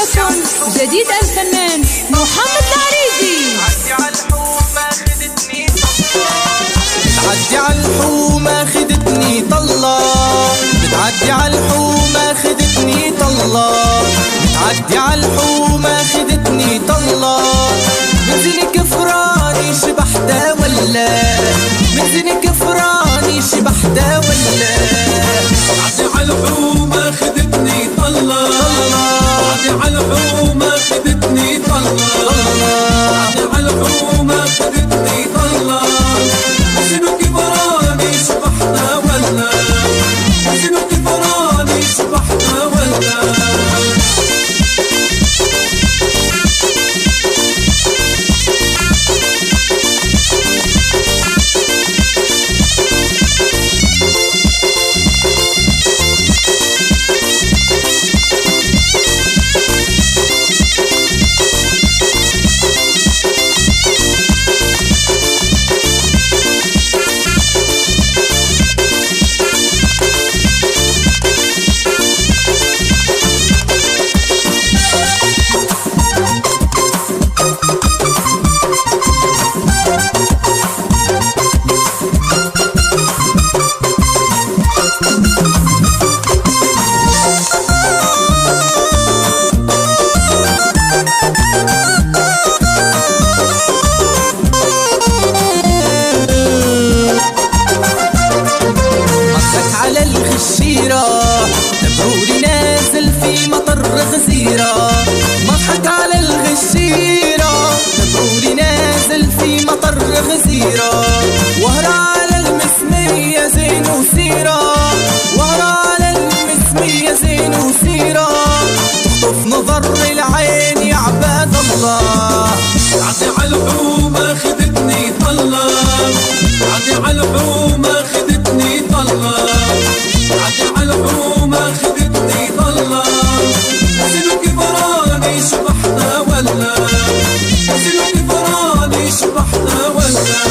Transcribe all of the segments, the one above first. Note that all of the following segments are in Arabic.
لكم جديد الفنان محمد العريزي. بتعدي عالحومة خدتني طلة، بتعدي عالحومة خدتني طلة، بتعدي عالحومة خدتني طلة. بنزل كفراني شبحتها ولا، بنزل كفراني شبحتها ولا. بتعدي عالحومة خدتني طلة، بتعدي عالحومة خدتني طلة، بتعدي عالحومة خدتني طلة. بنزل كفراني شبحتها ولا، بنزل كفراني شبحتها ولا. على الغشيرة تبروري نازل في مطر غزيرة. مضحك على الغشيرة تبروري نازل في مطر غزيرة. وهرة على المسمية زين وسيرة، وهرة على المسمية زين وسيرة. تخطف نظر العين يا عباد الله. بتعدي عالحومة خدتني طلة، بتعدي عالحومة خدتني طلة، بتعدي عالحومة خدتني طلة. بنزل كفراني شبحتها ولا، بنزل كفراني شبحتها ولا.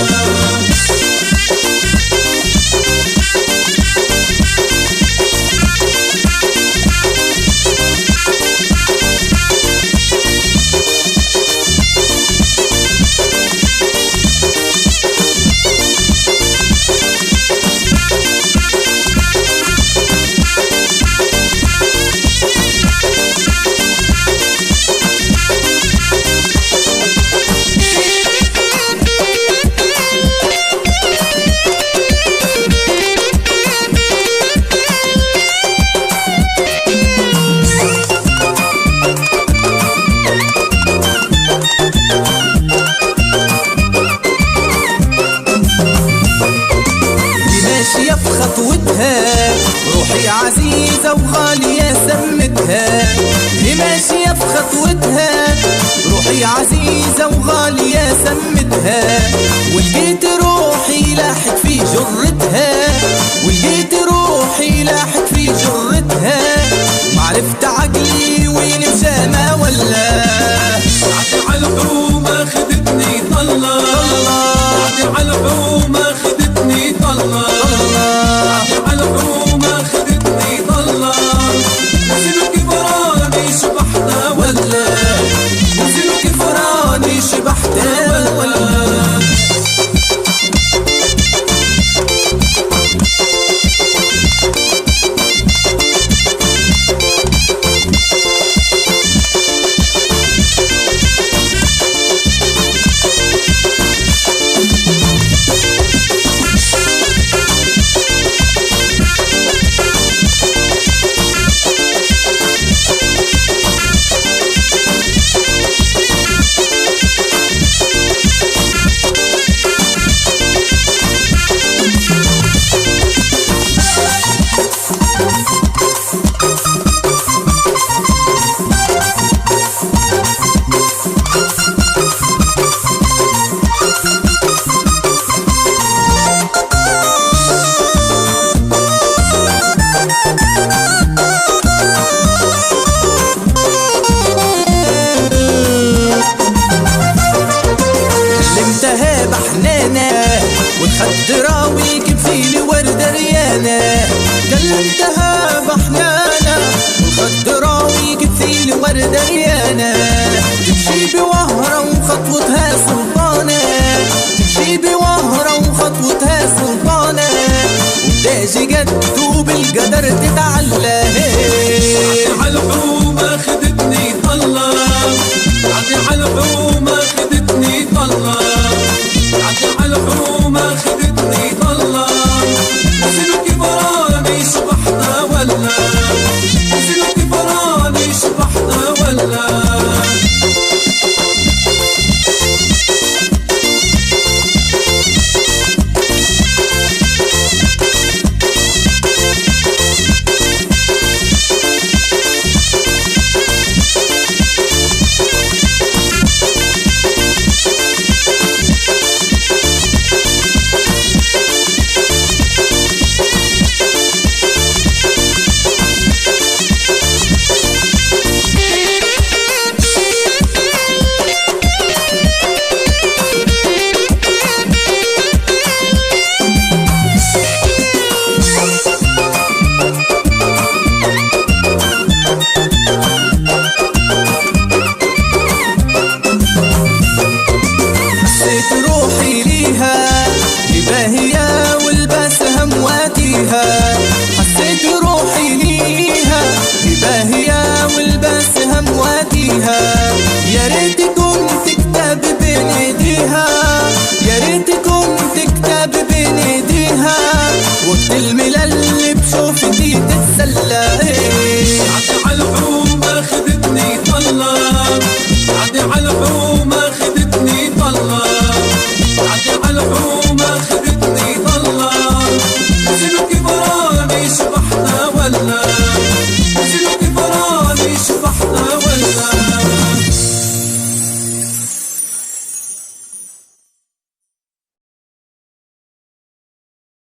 ماشية في خطوتها روحي عزيزة وغالية سمتها. هي ماشية في خطوتها روحي عزيزة وغالية سمتها. ولقيت روحي لاحق في جرتها، ولقيت روحي لاحق في جرتها. معرفت عقلي وين مشى ولا. بتعدي عالحومة خدتني طلة، بتعدي عالحومة خدتني طلة، بتعدي عالحومة خدتني طلة. بنزل كفراني شبحتها ولا، بنزل كفراني شبحتها ولا. البنات